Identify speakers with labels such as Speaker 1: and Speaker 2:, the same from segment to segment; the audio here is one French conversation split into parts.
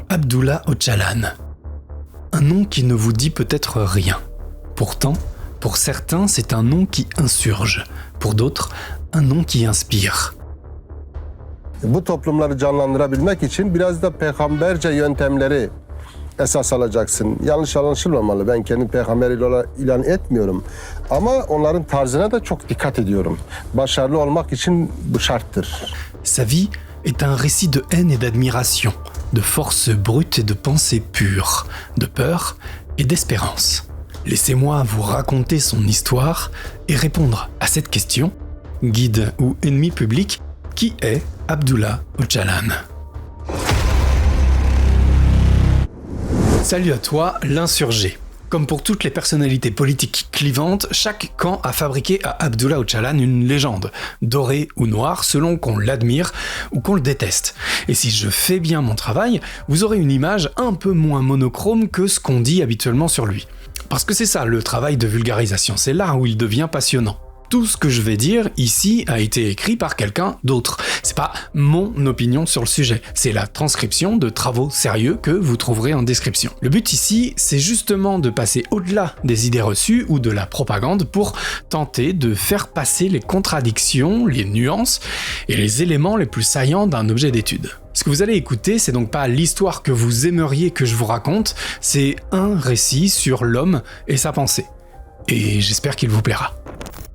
Speaker 1: Abdullah Öcalan. Un nom qui ne vous dit peut-être rien. Pourtant, pour certains, c'est un nom qui insurge. Pour d'autres, un nom qui inspire.
Speaker 2: Bu toplumları canlandırabilmek için biraz da peygamberce yöntemleri esas alacaksın. Yanlış anlaşılmamalı. Ben kendi peygamberiyle ilan etmiyorum. Ama onların tarzına da çok dikkat ediyorum. Başarılı olmak için bu şarttır.
Speaker 1: Sa vie est un récit de haine et d'admiration, de force brute et de pensée pure, de peur et d'espérance. Laissez-moi vous raconter son histoire et répondre à cette question, guide ou ennemi public, qui est Abdullah Öcalan? Salut à toi, l'insurgé. Comme pour toutes les personnalités politiques clivantes, chaque camp a fabriqué à Abdullah Öcalan une légende, dorée ou noire selon qu'on l'admire ou qu'on le déteste. Et si je fais bien mon travail, vous aurez une image un peu moins monochrome que ce qu'on dit habituellement sur lui. Parce que c'est ça le travail de vulgarisation, c'est là où il devient passionnant. Tout ce que je vais dire ici a été écrit par quelqu'un d'autre. C'est pas mon opinion sur le sujet, c'est la transcription de travaux sérieux que vous trouverez en description. Le but ici, c'est justement de passer au-delà des idées reçues ou de la propagande pour tenter de faire passer les contradictions, les nuances et les éléments les plus saillants d'un objet d'étude. Ce que vous allez écouter, c'est donc pas l'histoire que vous aimeriez que je vous raconte, c'est un récit sur l'homme et sa pensée. Et j'espère qu'il vous plaira.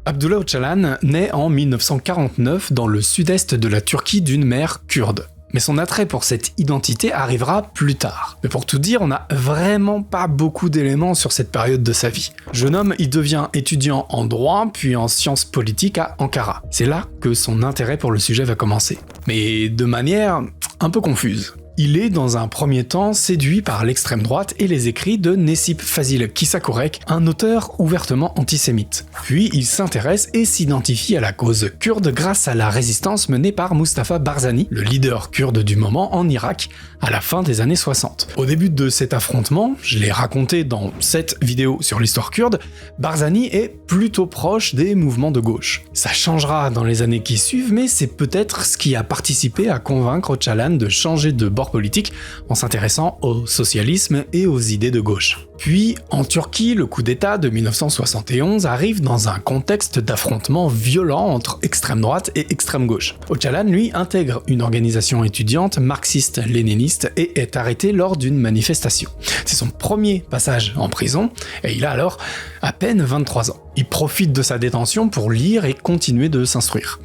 Speaker 1: Abdullah Öcalan naît en 1949 dans le sud-est de la Turquie d'une mère kurde. Mais son attrait pour cette identité arrivera plus tard. Mais pour tout dire, on n'a vraiment pas beaucoup d'éléments sur cette période de sa vie. Jeune homme, il devient étudiant en droit, puis en sciences politiques à Ankara. C'est là que son intérêt pour le sujet va commencer. Mais de manière un peu confuse. Il est dans un premier temps séduit par l'extrême droite et les écrits de Necip Fazil Kısakürek, un auteur ouvertement antisémite. Puis il s'intéresse et s'identifie à la cause kurde grâce à la résistance menée par Mustafa Barzani, le leader kurde du moment en Irak, à la fin des années 60. Au début de cet affrontement, je l'ai raconté dans cette vidéo sur l'histoire kurde, Barzani est plutôt proche des mouvements de gauche. Ça changera dans les années qui suivent, mais c'est peut-être ce qui a participé à convaincre Öcalan de changer de bord politique en s'intéressant au socialisme et aux idées de gauche. Puis, en Turquie, le coup d'État de 1971 arrive dans un contexte d'affrontement violent entre extrême droite et extrême gauche. Öcalan, lui, intègre une organisation étudiante marxiste-léniniste et est arrêté lors d'une manifestation. C'est son premier passage en prison et il a alors à peine 23 ans. Il profite de sa détention pour lire et continuer de s'instruire.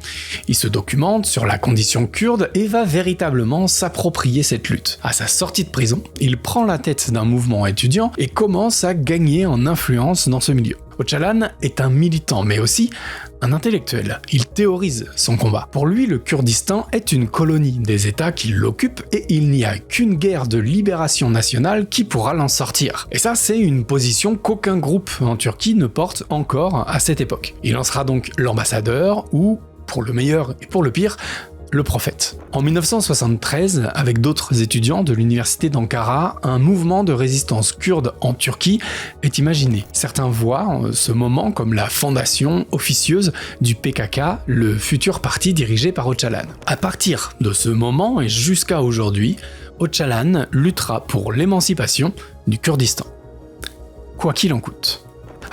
Speaker 1: Il se documente sur la condition kurde et va véritablement s'approprier cette lutte. À sa sortie de prison, il prend la tête d'un mouvement étudiant et commence à gagner en influence dans ce milieu. Öcalan est un militant, mais aussi un intellectuel. Il théorise son combat. Pour lui, le Kurdistan est une colonie des États qui l'occupent et il n'y a qu'une guerre de libération nationale qui pourra l'en sortir. Et ça, c'est une position qu'aucun groupe en Turquie ne porte encore à cette époque. Il en sera donc l'ambassadeur ou, pour le meilleur et pour le pire, le prophète. En 1973, avec d'autres étudiants de l'université d'Ankara, un mouvement de résistance kurde en Turquie est imaginé. Certains voient ce moment comme la fondation officieuse du PKK, le futur parti dirigé par Öcalan. À partir de ce moment et jusqu'à aujourd'hui, Öcalan luttera pour l'émancipation du Kurdistan. Quoi qu'il en coûte.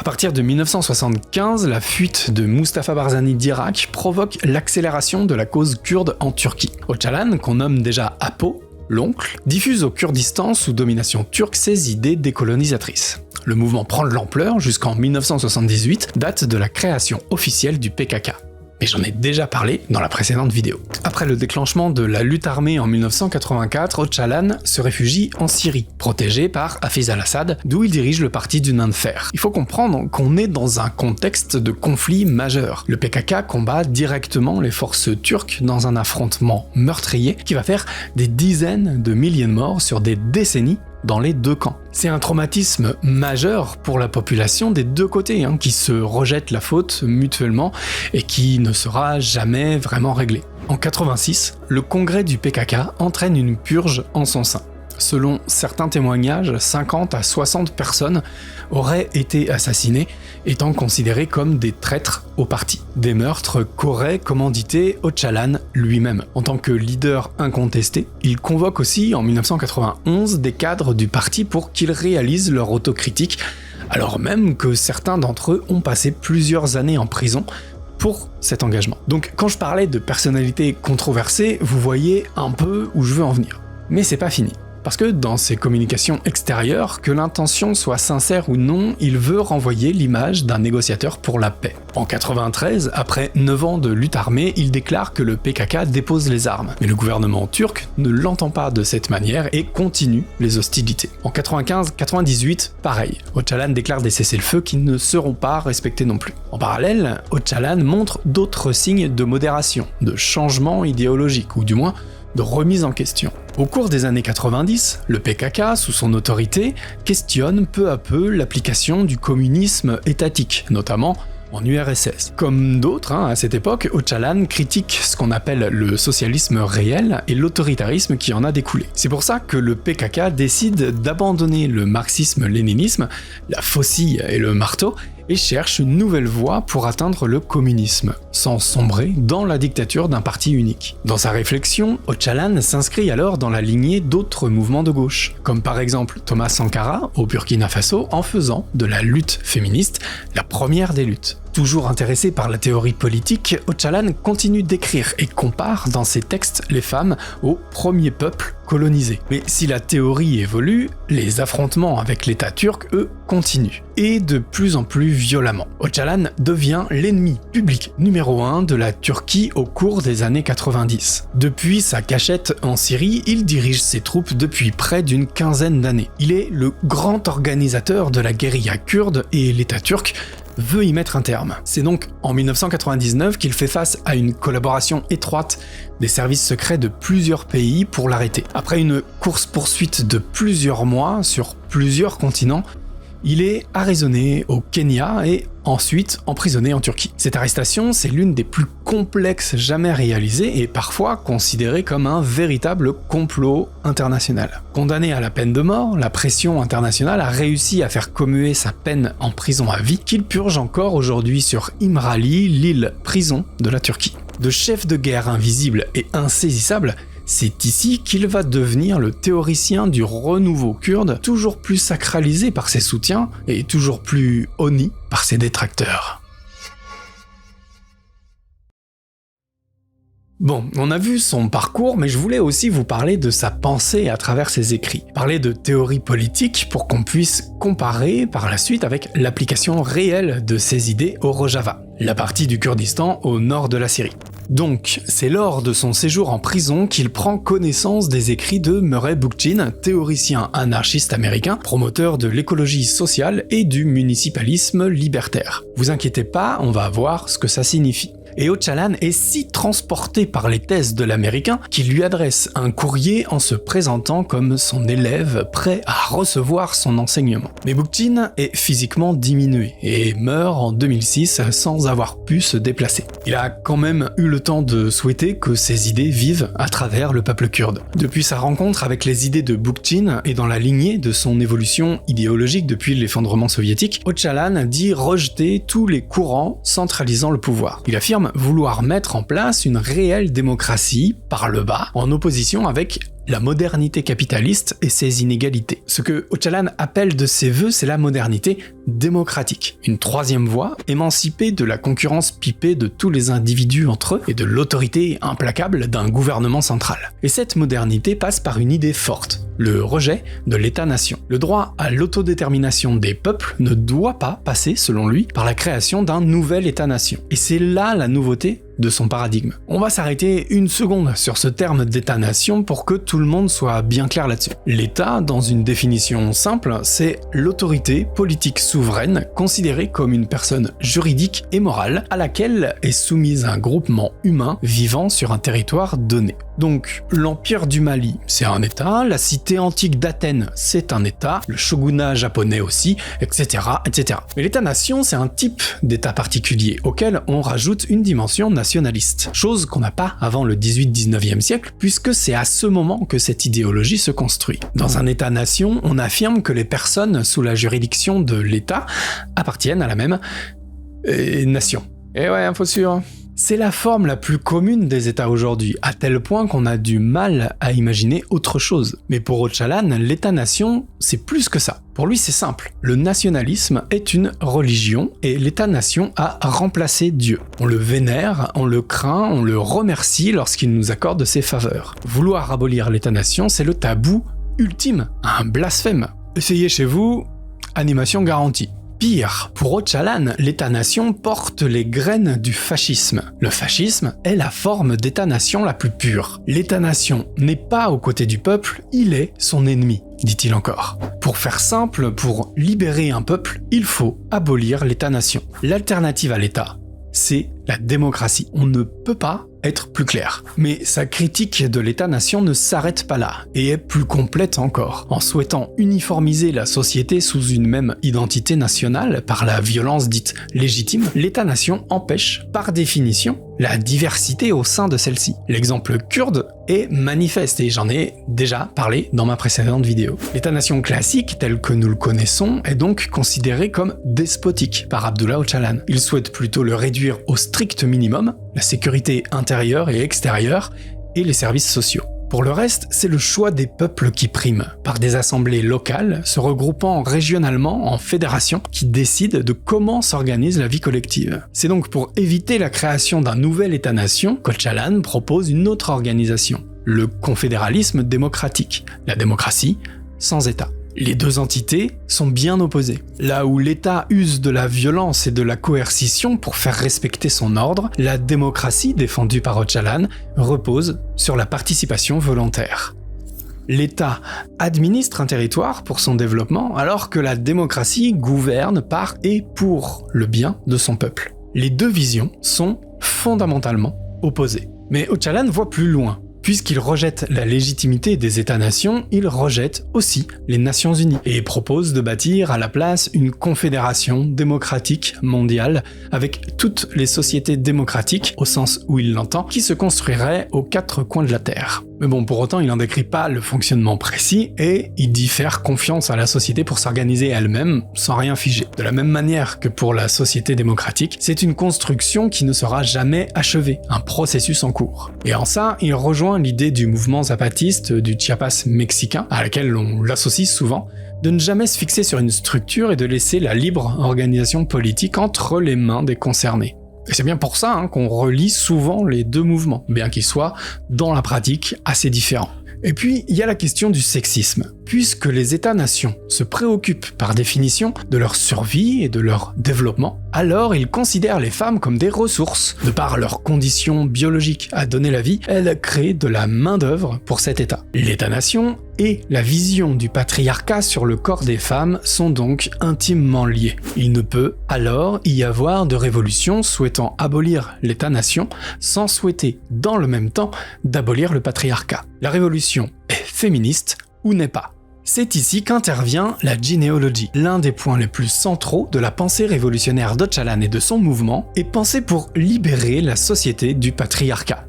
Speaker 1: À partir de 1975, la fuite de Mustafa Barzani d'Irak provoque l'accélération de la cause kurde en Turquie. Öcalan, qu'on nomme déjà Apo, l'oncle, diffuse au Kurdistan sous domination turque ses idées décolonisatrices. Le mouvement prend de l'ampleur jusqu'en 1978, date de la création officielle du PKK. Mais j'en ai déjà parlé dans la précédente vidéo. Après le déclenchement de la lutte armée en 1984, Öcalan se réfugie en Syrie, protégé par Hafez al-Assad, d'où il dirige le parti du nain de fer. Il faut comprendre qu'on est dans un contexte de conflit majeur. Le PKK combat directement les forces turques dans un affrontement meurtrier qui va faire des dizaines de milliers de morts sur des décennies dans les deux camps. C'est un traumatisme majeur pour la population des deux côtés, qui se rejettent la faute mutuellement et qui ne sera jamais vraiment réglé. En 86, le congrès du PKK entraîne une purge en son sein. Selon certains témoignages, 50 à 60 personnes auraient été assassinées, étant considérées comme des traîtres au parti. Des meurtres qu'aurait commandité Öcalan lui-même. En tant que leader incontesté, il convoque aussi en 1991 des cadres du parti pour qu'ils réalisent leur autocritique, alors même que certains d'entre eux ont passé plusieurs années en prison pour cet engagement. Donc quand je parlais de personnalités controversées, vous voyez un peu où je veux en venir. Mais c'est pas fini. Parce que dans ses communications extérieures, que l'intention soit sincère ou non, il veut renvoyer l'image d'un négociateur pour la paix. En 93, après 9 ans de lutte armée, il déclare que le PKK dépose les armes. Mais le gouvernement turc ne l'entend pas de cette manière et continue les hostilités. En 95-98, pareil. Öcalan déclare des cessez-le-feu qui ne seront pas respectés non plus. En parallèle, Öcalan montre d'autres signes de modération, de changement idéologique, ou du moins de remise en question. Au cours des années 90, le PKK, sous son autorité, questionne peu à peu l'application du communisme étatique, notamment en URSS. Comme d'autres, à cette époque, Öcalan critique ce qu'on appelle le socialisme réel et l'autoritarisme qui en a découlé. C'est pour ça que le PKK décide d'abandonner le marxisme-léninisme, la faucille et le marteau, et cherche une nouvelle voie pour atteindre le communisme, sans sombrer dans la dictature d'un parti unique. Dans sa réflexion, Öcalan s'inscrit alors dans la lignée d'autres mouvements de gauche, comme par exemple Thomas Sankara au Burkina Faso en faisant de la lutte féministe la première des luttes. Toujours intéressé par la théorie politique, Öcalan continue d'écrire et compare dans ses textes les femmes aux premiers peuples colonisés. Mais si la théorie évolue, les affrontements avec l'État turc, eux, continuent, et de plus en plus violemment. Öcalan devient l'ennemi public numéro 1 de la Turquie au cours des années 90. Depuis sa cachette en Syrie, il dirige ses troupes depuis près d'une quinzaine d'années. Il est le grand organisateur de la guérilla kurde et l'État turc veut y mettre un terme. C'est donc en 1999 qu'il fait face à une collaboration étroite des services secrets de plusieurs pays pour l'arrêter. Après une course-poursuite de plusieurs mois sur plusieurs continents, il est arraisonné au Kenya et ensuite emprisonné en Turquie. Cette arrestation, c'est l'une des plus complexes jamais réalisées et parfois considérée comme un véritable complot international. Condamné à la peine de mort, la pression internationale a réussi à faire commuer sa peine en prison à vie qu'il purge encore aujourd'hui sur İmralı, l'île prison de la Turquie. De chef de guerre invisible et insaisissable, c'est ici qu'il va devenir le théoricien du renouveau kurde, toujours plus sacralisé par ses soutiens et toujours plus honni par ses détracteurs. Bon, on a vu son parcours, mais je voulais aussi vous parler de sa pensée à travers ses écrits. Parler de théorie politique pour qu'on puisse comparer par la suite avec l'application réelle de ses idées au Rojava, la partie du Kurdistan au nord de la Syrie. Donc, c'est lors de son séjour en prison qu'il prend connaissance des écrits de Murray Bookchin, théoricien anarchiste américain, promoteur de l'écologie sociale et du municipalisme libertaire. Vous inquiétez pas, on va voir ce que ça signifie. Et Öcalan est si transporté par les thèses de l'américain qu'il lui adresse un courrier en se présentant comme son élève prêt à recevoir son enseignement. Mais Bookchin est physiquement diminué et meurt en 2006 sans avoir pu se déplacer. Il a quand même eu le temps de souhaiter que ses idées vivent à travers le peuple kurde. Depuis sa rencontre avec les idées de Bookchin et dans la lignée de son évolution idéologique depuis l'effondrement soviétique, Öcalan dit rejeter tous les courants centralisant le pouvoir. Il affirme vouloir mettre en place une réelle démocratie par le bas, en opposition avec la modernité capitaliste et ses inégalités. Ce que Öcalan appelle de ses vœux, c'est la modernité démocratique. Une troisième voie, émancipée de la concurrence pipée de tous les individus entre eux et de l'autorité implacable d'un gouvernement central. Et cette modernité passe par une idée forte, le rejet de l'État-nation. Le droit à l'autodétermination des peuples ne doit pas passer, selon lui, par la création d'un nouvel État-nation. Et c'est là la nouveauté de son paradigme. On va s'arrêter une seconde sur ce terme d'État-nation pour que tout le monde soit bien clair là-dessus. L'État, dans une définition simple, c'est l'autorité politique souveraine considérée comme une personne juridique et morale à laquelle est soumise un groupement humain vivant sur un territoire donné. Donc, l'Empire du Mali, c'est un État, la cité antique d'Athènes, c'est un État, le shogunat japonais aussi, etc., etc. Mais l'État-nation, c'est un type d'État particulier, auquel on rajoute une dimension nationaliste. Chose qu'on n'a pas avant le 18-19e siècle, puisque c'est à ce moment que cette idéologie se construit. Dans un État-nation, on affirme que les personnes sous la juridiction de l'État appartiennent à la même nation. Et ouais, info sûre. C'est la forme la plus commune des États aujourd'hui, à tel point qu'on a du mal à imaginer autre chose. Mais pour Öcalan, l'État-nation, c'est plus que ça. Pour lui, c'est simple. Le nationalisme est une religion et l'État-nation a remplacé Dieu. On le vénère, on le craint, on le remercie lorsqu'il nous accorde ses faveurs. Vouloir abolir l'État-nation, c'est le tabou ultime, un blasphème. Essayez chez vous, animation garantie. Pire, pour Öcalan, l'État-nation porte les graines du fascisme. Le fascisme est la forme d'État-nation la plus pure. L'État-nation n'est pas aux côtés du peuple, il est son ennemi, dit-il encore. Pour faire simple, pour libérer un peuple, il faut abolir l'État-nation. L'alternative à l'État, c'est la démocratie. On ne peut pas être plus clair. Mais sa critique de l'État-nation ne s'arrête pas là, et est plus complète encore. En souhaitant uniformiser la société sous une même identité nationale par la violence dite légitime, l'État-nation empêche, par définition, la diversité au sein de celle-ci. L'exemple kurde est manifeste, et j'en ai déjà parlé dans ma précédente vidéo. L'État-nation classique, tel que nous le connaissons, est donc considéré comme despotique par Abdullah Öcalan. Il souhaite plutôt le réduire au strict minimum, la sécurité intérieure et extérieure, et les services sociaux. Pour le reste, c'est le choix des peuples qui prime, par des assemblées locales se regroupant régionalement en fédérations qui décident de comment s'organise la vie collective. C'est donc pour éviter la création d'un nouvel État-nation qu'Öcalan propose une autre organisation, le confédéralisme démocratique, la démocratie sans État. Les deux entités sont bien opposées. Là où l'État use de la violence et de la coercition pour faire respecter son ordre, la démocratie défendue par Öcalan repose sur la participation volontaire. L'État administre un territoire pour son développement, alors que la démocratie gouverne par et pour le bien de son peuple. Les deux visions sont fondamentalement opposées. Mais Öcalan voit plus loin. Puisqu'il rejette la légitimité des États-nations, il rejette aussi les Nations Unies et propose de bâtir à la place une confédération démocratique mondiale avec toutes les sociétés démocratiques, au sens où il l'entend, qui se construiraient aux quatre coins de la Terre. Mais bon, pour autant, il n'en décrit pas le fonctionnement précis et il dit faire confiance à la société pour s'organiser elle-même sans rien figer. De la même manière que pour la société démocratique, c'est une construction qui ne sera jamais achevée, un processus en cours. Et en ça, il rejoint l'idée du mouvement zapatiste du Chiapas mexicain, à laquelle on l'associe souvent, de ne jamais se fixer sur une structure et de laisser la libre organisation politique entre les mains des concernés. Et c'est bien pour ça qu'on relie souvent les deux mouvements, bien qu'ils soient, dans la pratique, assez différents. Et puis, il y a la question du sexisme. Puisque les États-nations se préoccupent par définition de leur survie et de leur développement, alors ils considèrent les femmes comme des ressources. De par leurs conditions biologiques à donner la vie, elles créent de la main-d'œuvre pour cet État. L'État-nation et la vision du patriarcat sur le corps des femmes sont donc intimement liés. Il ne peut alors y avoir de révolution souhaitant abolir l'État-nation sans souhaiter dans le même temps d'abolir le patriarcat. La révolution est féministe ou n'est pas. C'est ici qu'intervient la gynéologie. L'un des points les plus centraux de la pensée révolutionnaire d'Öcalan et de son mouvement est pensé pour libérer la société du patriarcat.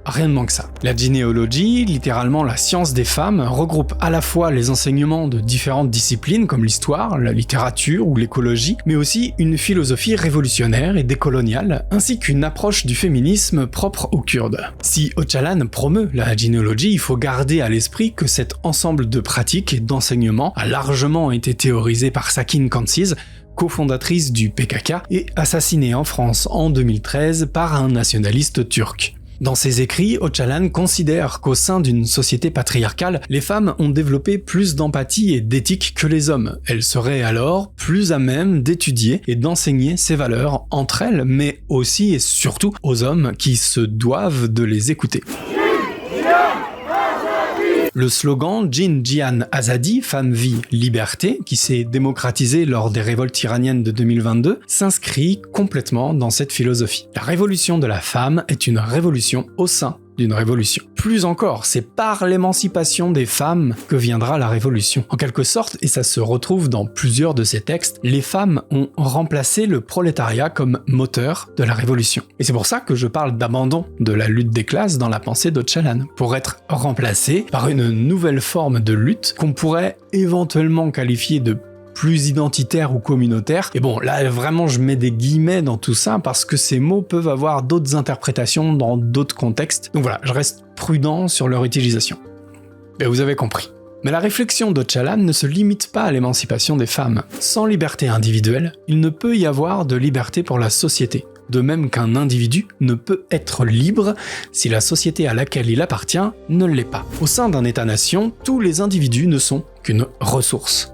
Speaker 1: Rien de moins que ça. La gynéologie, littéralement la science des femmes, regroupe à la fois les enseignements de différentes disciplines comme l'histoire, la littérature ou l'écologie, mais aussi une philosophie révolutionnaire et décoloniale, ainsi qu'une approche du féminisme propre aux Kurdes. Si Öcalan promeut la gynéologie, il faut garder à l'esprit que cet ensemble de pratiques et d'enseignements a largement été théorisé par Sakin Kansiz, cofondatrice du PKK, et assassinée en France en 2013 par un nationaliste turc. Dans ses écrits, Öcalan considère qu'au sein d'une société patriarcale, les femmes ont développé plus d'empathie et d'éthique que les hommes. Elles seraient alors plus à même d'étudier et d'enseigner ces valeurs entre elles, mais aussi et surtout aux hommes qui se doivent de les écouter. Le slogan « Jin Jihan Azadi, femme, vie, liberté » qui s'est démocratisé lors des révoltes iraniennes de 2022 s'inscrit complètement dans cette philosophie. La révolution de la femme est une révolution au sein d'une révolution. Plus encore, c'est par l'émancipation des femmes que viendra la révolution. En quelque sorte, et ça se retrouve dans plusieurs de ces textes, les femmes ont remplacé le prolétariat comme moteur de la révolution. Et c'est pour ça que je parle d'abandon de la lutte des classes dans la pensée d'Öcalan, pour être remplacé par une nouvelle forme de lutte qu'on pourrait éventuellement qualifier de plus identitaire ou communautaire. Et bon, là vraiment je mets des guillemets dans tout ça parce que ces mots peuvent avoir d'autres interprétations dans d'autres contextes. Donc voilà, je reste prudent sur leur utilisation. Mais vous avez compris. Mais la réflexion d'Öcalan ne se limite pas à l'émancipation des femmes. Sans liberté individuelle, il ne peut y avoir de liberté pour la société. De même qu'un individu ne peut être libre si la société à laquelle il appartient ne l'est pas. Au sein d'un État-nation, tous les individus ne sont qu'une ressource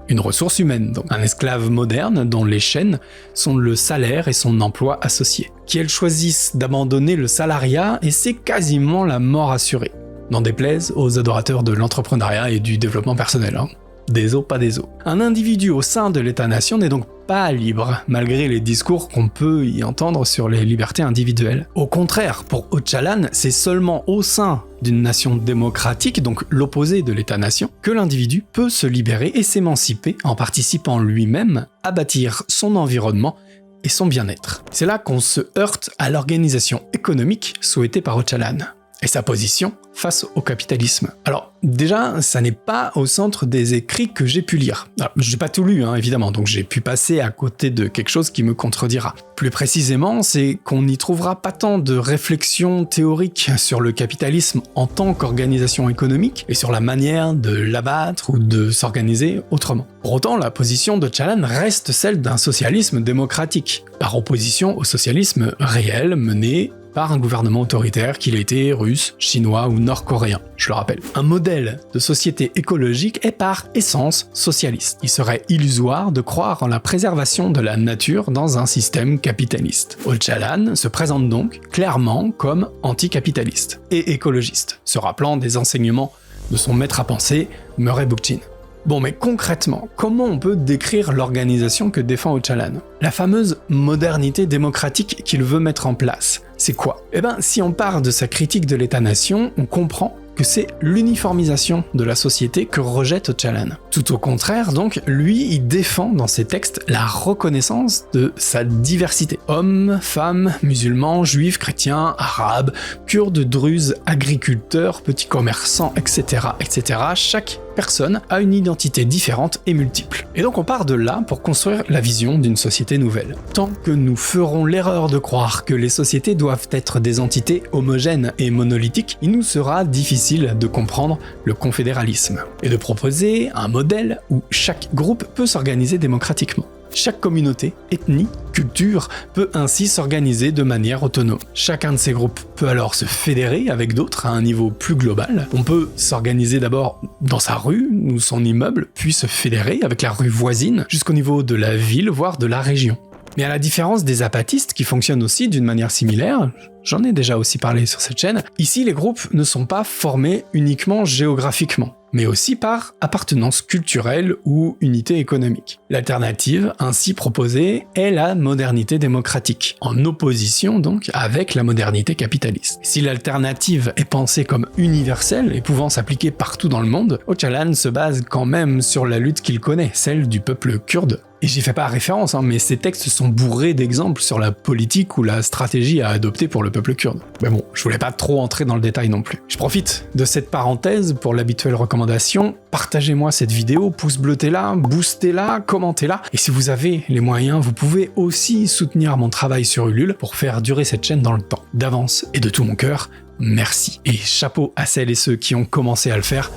Speaker 1: humaine, donc un esclave moderne dont les chaînes sont le salaire et son emploi associé. Qu'elles choisissent d'abandonner le salariat et c'est quasiment la mort assurée. N'en déplaise aux adorateurs de l'entrepreneuriat et du développement personnel. Des os, pas des os. Un individu au sein de l'État-nation n'est donc pas libre, malgré les discours qu'on peut y entendre sur les libertés individuelles. Au contraire, pour Öcalan, c'est seulement au sein d'une nation démocratique, donc l'opposé de l'État-nation, que l'individu peut se libérer et s'émanciper en participant lui-même à bâtir son environnement et son bien-être. C'est là qu'on se heurte à l'organisation économique souhaitée par Öcalan et sa position face au capitalisme. Alors déjà, ça n'est pas au centre des écrits que j'ai pu lire. Alors, j'ai pas tout lu, évidemment, donc j'ai pu passer à côté de quelque chose qui me contredira. Plus précisément, c'est qu'on n'y trouvera pas tant de réflexions théoriques sur le capitalisme en tant qu'organisation économique et sur la manière de l'abattre ou de s'organiser autrement. Pour autant, la position d'Öcalan reste celle d'un socialisme démocratique, par opposition au socialisme réel mené par un gouvernement autoritaire qu'il ait été russe, chinois ou nord-coréen, je le rappelle. Un modèle de société écologique est par essence socialiste. Il serait illusoire de croire en la préservation de la nature dans un système capitaliste. Öcalan se présente donc clairement comme anticapitaliste et écologiste, se rappelant des enseignements de son maître à penser, Murray Bookchin. Bon, mais concrètement, comment on peut décrire l'organisation que défend Öcalan ? La fameuse modernité démocratique qu'il veut mettre en place, c'est quoi ? Eh ben, si on part de sa critique de l'État-nation, on comprend que c'est l'uniformisation de la société que rejette Öcalan. Tout au contraire, donc, lui, il défend dans ses textes la reconnaissance de sa diversité. Hommes, femmes, musulmans, juifs, chrétiens, arabes, kurdes, druzes, agriculteurs, petits commerçants, etc., etc. Chaque personne a une identité différente et multiple. Et donc on part de là pour construire la vision d'une société nouvelle. Tant que nous ferons l'erreur de croire que les sociétés doivent être des entités homogènes et monolithiques, il nous sera difficile de comprendre le confédéralisme et de proposer un modèle où chaque groupe peut s'organiser démocratiquement. Chaque communauté, ethnie, culture peut ainsi s'organiser de manière autonome. Chacun de ces groupes peut alors se fédérer avec d'autres à un niveau plus global. On peut s'organiser d'abord dans sa rue ou son immeuble, puis se fédérer avec la rue voisine jusqu'au niveau de la ville, voire de la région. Mais à la différence des apatistes qui fonctionnent aussi d'une manière similaire, j'en ai déjà aussi parlé sur cette chaîne, ici les groupes ne sont pas formés uniquement géographiquement, mais aussi par appartenance culturelle ou unité économique. L'alternative ainsi proposée est la modernité démocratique, en opposition donc avec la modernité capitaliste. Si l'alternative est pensée comme universelle et pouvant s'appliquer partout dans le monde, Öcalan se base quand même sur la lutte qu'il connaît, celle du peuple kurde. Et j'y fais pas référence, mais ces textes sont bourrés d'exemples sur la politique ou la stratégie à adopter pour le peuple kurde. Mais bon, je voulais pas trop entrer dans le détail non plus. Je profite de cette parenthèse pour l'habituelle recommandation. Partagez-moi cette vidéo, pouce bleu-la, boostez-la, commentez-la. Et si vous avez les moyens, vous pouvez aussi soutenir mon travail sur Ulule pour faire durer cette chaîne dans le temps. D'avance et de tout mon cœur, merci. Et chapeau à celles et ceux qui ont commencé à le faire.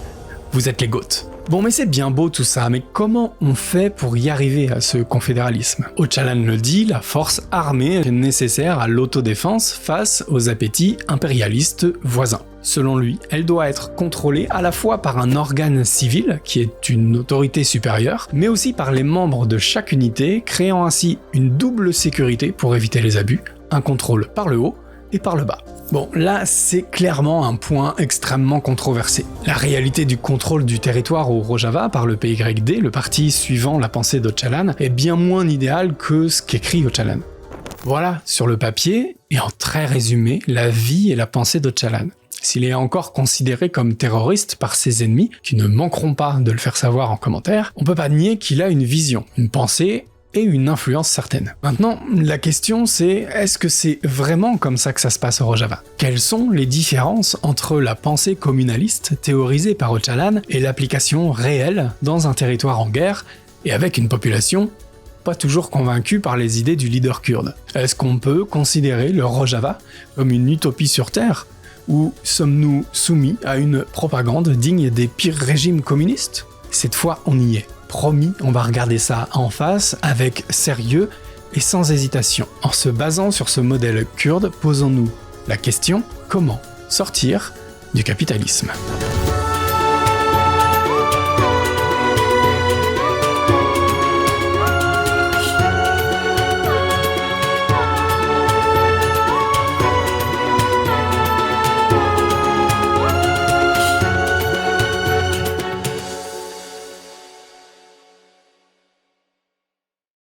Speaker 1: Vous êtes les GOAT. Bon, mais c'est bien beau tout ça, mais comment on fait pour y arriver à ce confédéralisme ? Öcalan le dit, la force armée est nécessaire à l'autodéfense face aux appétits impérialistes voisins. Selon lui, elle doit être contrôlée à la fois par un organe civil, qui est une autorité supérieure, mais aussi par les membres de chaque unité, créant ainsi une double sécurité pour éviter les abus, un contrôle par le haut et par le bas. Bon, là, c'est clairement un point extrêmement controversé. La réalité du contrôle du territoire au Rojava par le PYD, le parti suivant la pensée d'Öcalan, est bien moins idéale que ce qu'écrit Öcalan. Voilà, sur le papier, et en très résumé, la vie et la pensée d'Öcalan. s'il est encore considéré comme terroriste par ses ennemis, qui ne manqueront pas de le faire savoir en commentaire, on peut pas nier qu'il a une vision, une pensée et une influence certaine. Maintenant, la question c'est, est-ce que c'est vraiment comme ça que ça se passe au Rojava? Quelles sont les différences entre la pensée communaliste théorisée par Öcalan et l'application réelle dans un territoire en guerre et avec une population pas toujours convaincue par les idées du leader kurde? Est-ce qu'on peut considérer le Rojava comme une utopie sur Terre, ou sommes-nous soumis à une propagande digne des pires régimes communistes? Cette fois, on y est. Promis, on va regarder ça en face, avec sérieux et sans hésitation. En se basant sur ce modèle kurde, posons-nous la question: comment sortir du capitalisme ?